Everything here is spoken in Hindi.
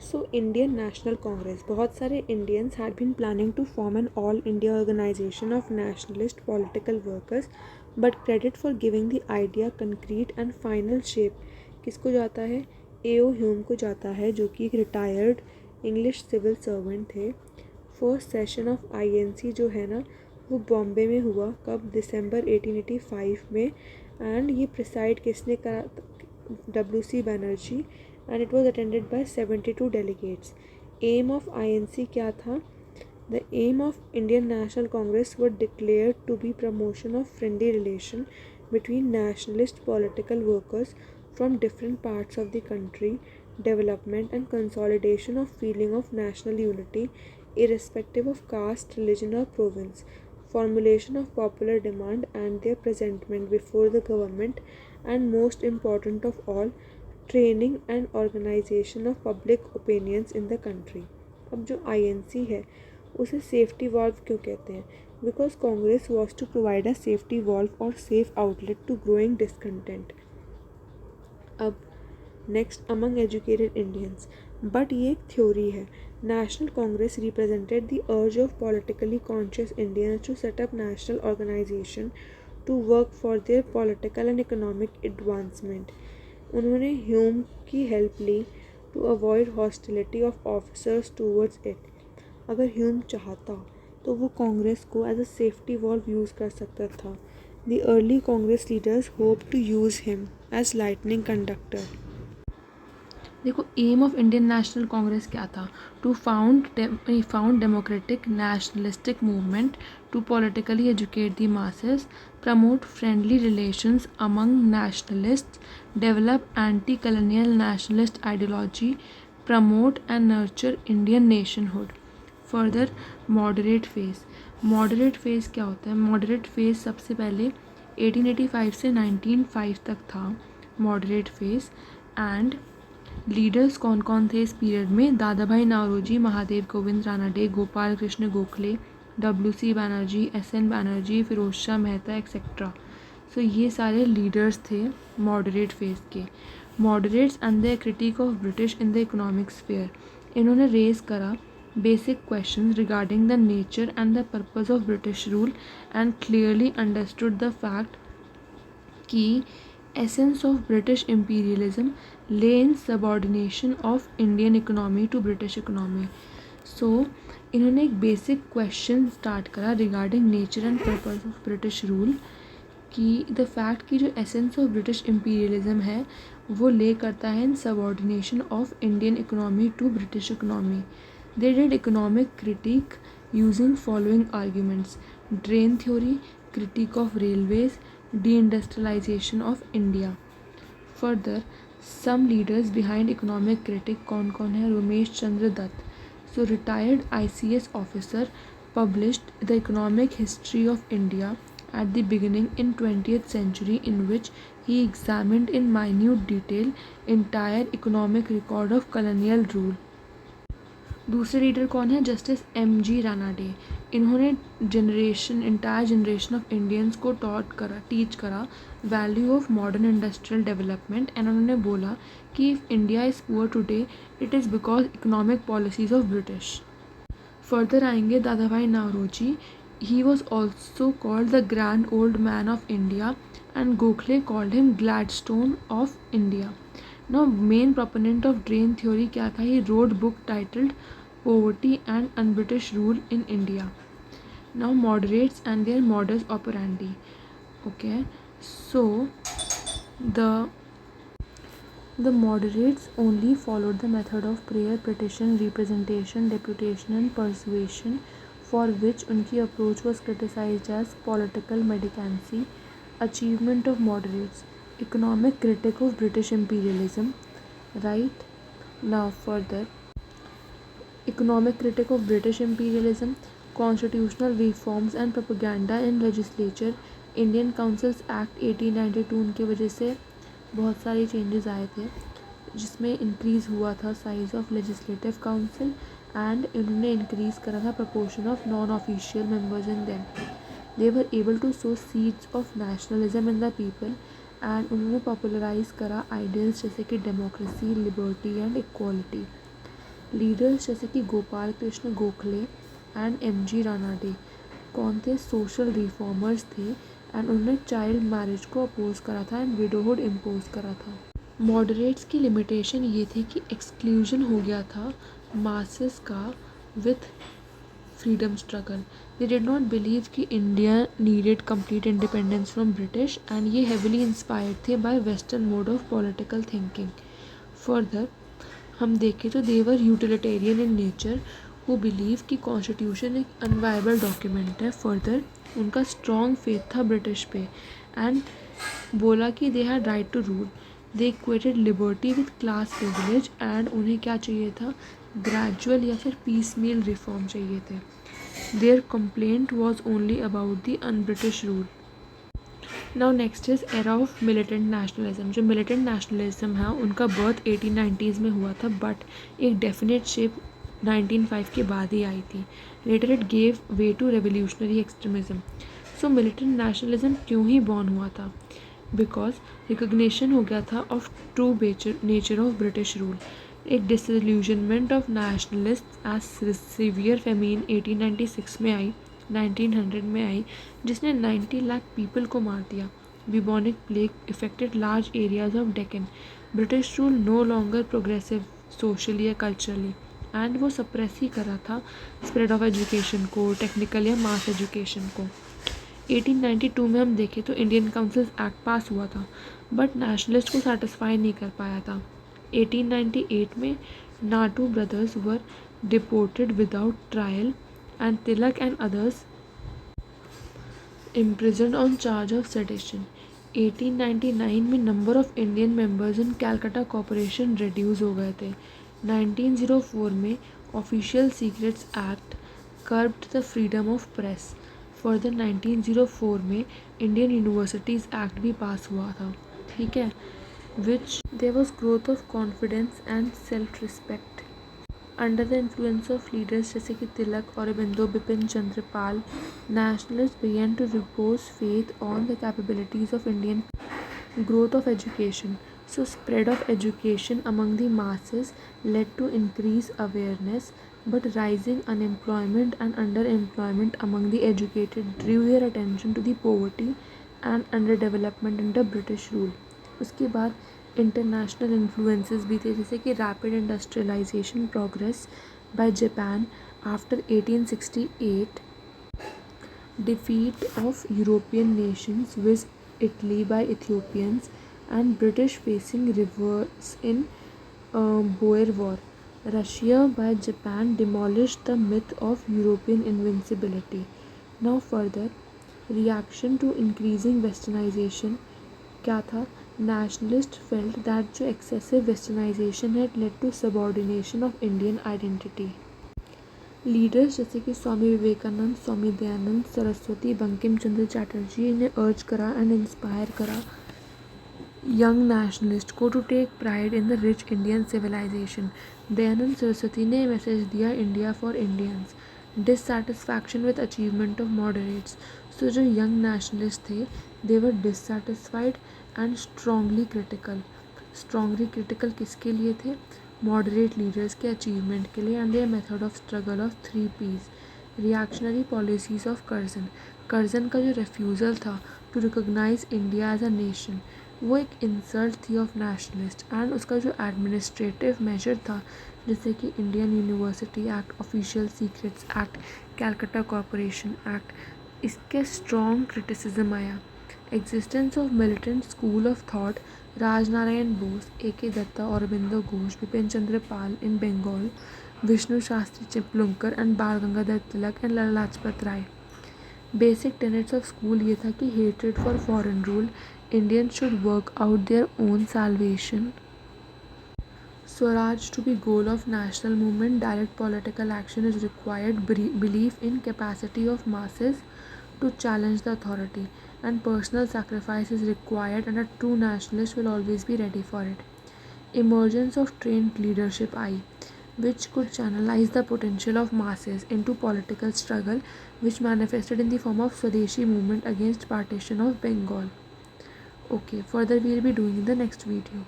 So Indian National Congress, बहुत सारे Indians had been planning to form an all-India organization of nationalist political workers, but credit for giving the idea concrete and final shape किसको जाता है? A.O. ह्यूम को जाता है, जो कि एक रिटायर्ड इंग्लिश सिविल सर्वेंट थे। फर्स्ट सेशन ऑफ INC जो है ना, वो बॉम्बे में हुआ कब? दिसंबर 1885 में। एंड ये प्रिसाइड किसने करा? WC Banerjee. and it was attended by 72 delegates. Aim of INC क्या था? The aim of Indian National Congress were declared to be promotion of friendly relation between nationalist political workers from different parts of the country, development and consolidation of feeling of national unity irrespective of caste, religion or province, formulation of popular demand and their presentment before the government, and most important of all, training and organisation of public opinions in the country. अब जो INC है उसे सेफ्टी वॉल्व क्यों कहते हैं? Because Congress was to provide a safety valve और safe outlet to growing discontent. अब next, among educated Indians, but ये एक थ्योरी है। National Congress represented the urge of politically conscious Indians to set up national organization to work for their political and economic advancement. उन्होंने ह्यूम की हेल्प ली to avoid hostility of officers towards it. अगर ह्यूम चाहता तो वो कांग्रेस को as a safety valve use कर सकता था। The early Congress leaders hope to use him as lightning conductor. देखो, aim of Indian National Congress क्या था? To found democratic nationalistic movement, to politically educate the masses, promote friendly relations among nationalists, develop anti colonial nationalist ideology, promote and nurture Indian nationhood. Further, moderate phase. Moderate phase क्या होता है? मॉडरेट फेज सबसे पहले 1885 से 1905 तक था मॉडरेट फेज। एंड लीडर्स कौन कौन थे इस पीरियड में? Dadabhai Naoroji, Mahadev Govind Ranade, Gopal Krishna Gokhale, WC Banerjee, SN Banerjee, Firoz Shah Mehta etcetera. So ये सारे लीडर्स थे मॉडरेट फेज के। Moderates and the critique of British in the economic sphere. इन्होंने रेज करा basic question regarding the nature and the purpose of British rule and clearly understood the fact कि essence of British imperialism lay in subordination of Indian economy to British economy. So इन्होंने एक बेसिक क्वेश्चन स्टार्ट करा regarding nature and purpose of British rule कि द फैक्ट कि जो एसेंस ऑफ ब्रिटिश इम्पीरियलिज्म है वो ले करता है in subordination of Indian economy to British economy. They did economic critique using following arguments: drain theory, critique of railways, deindustrialization of India. Further, some leaders behind economic critic कौन कौन है? Ramesh Chandra Dutt, so retired ICS officer, published the economic history of India at the beginning in 20th century, in which he examined in minute detail entire economic record of colonial rule. दूसरे लीडर कौन है? Justice MG Ranade. इन्होंने इंटायर जनरेशन ऑफ इंडियंस को टीच करा value of modern industrial development. And उन्होंने बोला कि if India is poor today it is because economic policies of British. Further आएंगे Dadabhai Naoroji. He was also called the grand old man of India and Gokhale called him Gladstone of India. Now, main proponent of drain theory क्या था? He wrote book titled Poverty and Un-British Rule in India. Now, moderates and their modus operandi. Okay, so the moderates only followed the method of prayer, petition, representation, deputation and persuasion, for which उनकी approach was criticized as political mendicancy. Achievement of moderates: economic critic of British imperialism. Right now, further, economic critic of British imperialism, constitutional reforms and propaganda in legislature, Indian Councils Act 1892 उनके वजह से बहुत सारे चेंजेस आए थे जिसमें इंक्रीज़ हुआ था size of legislative council and इन्होंने इंक्रीज़ करा था proportion of non official members in them. They were able to sow seeds of nationalism in the people and उन्होंने पॉपुलराइज करा आइडियल्स जैसे कि democracy, liberty and equality. Leaders जैसे कि गोपाल कृष्ण गोखले एंड MG रानाडे कौन थे? सोशल रिफॉर्मर्स थे एंड उन्होंने चाइल्ड मैरिज को अपोज करा था एंड विडोहुड इम्पोज करा था। मॉडरेट्स की लिमिटेशन ये थी कि एक्सक्लूजन हो गया था मासेस का with freedom struggle. They did not believe कि India needed complete independence from British and ये हेविली इंस्पायर्ड थे by western mode of political thinking. Further हम देखें तो they were utilitarian in nature who believe कि कॉन्स्टिट्यूशन एक अनवायबल डॉक्यूमेंट है। फर्दर उनका स्ट्रॉन्ग फेथ था ब्रिटिश पे एंड बोला कि they had right to rule. They equated liberty with class privilege and उन्हें क्या चाहिए था? ग्रेजुअल या फिर पीस मील रिफॉर्म चाहिए थे। Their complaint was only about the un British rule. Now next is era of militant nationalism. जो मिलिटेंट नेशनलिज्म है उनका बर्थ 1890s में हुआ था बट एक डेफिनेट शेप 1905 के बाद ही आई थी। Later it gave way to revolutionary extremism. So militant nationalism क्यों ही बॉर्न हुआ था? बिकॉज रिकग्निशन हो गया था of true nature of British rule. एक disillusionment of nationalist as severe famine 1896 में आई 1900 में आई जिसने 90 लाख पीपल को मार दिया। Bubonic plague affected large areas of Deccan. British rule no longer progressive socially या कल्चरली एंड वो सप्रेस ही करा था स्प्रेड ऑफ एजुकेशन को, टेक्निकल या मास एजुकेशन को। 1892 में हम देखें तो इंडियन काउंसिल्स एक्ट पास हुआ था बट नेशनलिस्ट को सेटिस्फाई नहीं कर पाया था। 1898 में Naatu brothers were deported without trial and Tilak and others imprisoned on charge of sedition. 1899 में number of Indian members in Calcutta corporation reduce हो गए थे। 1904 में official secrets act curved the freedom of press. Further 1904 में इंडियन यूनिवर्सिटीज़ एक्ट भी पास हुआ था, ठीक है, which there was growth of confidence and self respect. Under the influence of leaders जैसे कि तिलक, औरबिंदो, बिपिन चंद्र पाल, nationalists began to repose faith on the capabilities of Indian growth of education. So spread of education among the masses led to increased awareness, but rising unemployment and underemployment among the educated drew their attention to the poverty and underdevelopment under British rule. उसके बाद इंटरनेशनल इन्फ्लुएंसेस भी थे जैसे कि rapid industrialisation progress by Japan after 1868, defeat of European nations with Italy by Ethiopians, and British facing reverse in Boer War. Russia by Japan demolished the myth of European invincibility. Now further, reaction to increasing westernization क्या था? Nationalists felt that जो excessive westernization had led to subordination of Indian identity. Leaders जैसे कि स्वामी विवेकानंद, स्वामी दयानंद सरस्वती, बंकिम चंद्र चैटर्जी ने अर्ज करा एंड इंस्पायर करा यंग नेशनलिस्ट को to take pride in the rich Indian civilization. Dayanand Saraswati ने मैसेज दिया India for Indians. Dissatisfaction with achievement of moderates. So जो यंग नेशनलिस्ट थे they were dissatisfied and strongly critical किसके लिए थे? मॉडरेट लीडर्स के अचीवमेंट के लिए and their method of struggle of 3 Ps। Reactionary policies of Curzon का जो रेफ्यूज़ल था to recognize India as a nation वो एक इंसल्ट थी ऑफ नेशनलिस्ट। एंड उसका जो एडमिनिस्ट्रेटिव मेजर था जैसे कि Indian university act, official secrets act, Calcutta corporation act, इसके स्ट्रॉन्ग क्रिटिसिज्म आया। Existence of militant school of thought Rajnarayan Bose, A.K. Datta, Aurobindo Ghosh, Bipin Chandra Pal in Bengal, Vishnu Shastri Chiplunkar and Bal Gangadhar Tilak and Lala Lajpat Rai. Basic tenets of school ये था कि hatred for foreign rule, Indians should work out their own salvation, swaraj to be goal of national movement, direct political action is required, belief in capacity of masses to challenge the authority, and personal sacrifice is required, and a true nationalist will always be ready for it. Emergence of trained leadership which could channelize the potential of masses into political struggle, which manifested in the form of Swadeshi movement against partition of Bengal. Okay, further we will be doing in the next video.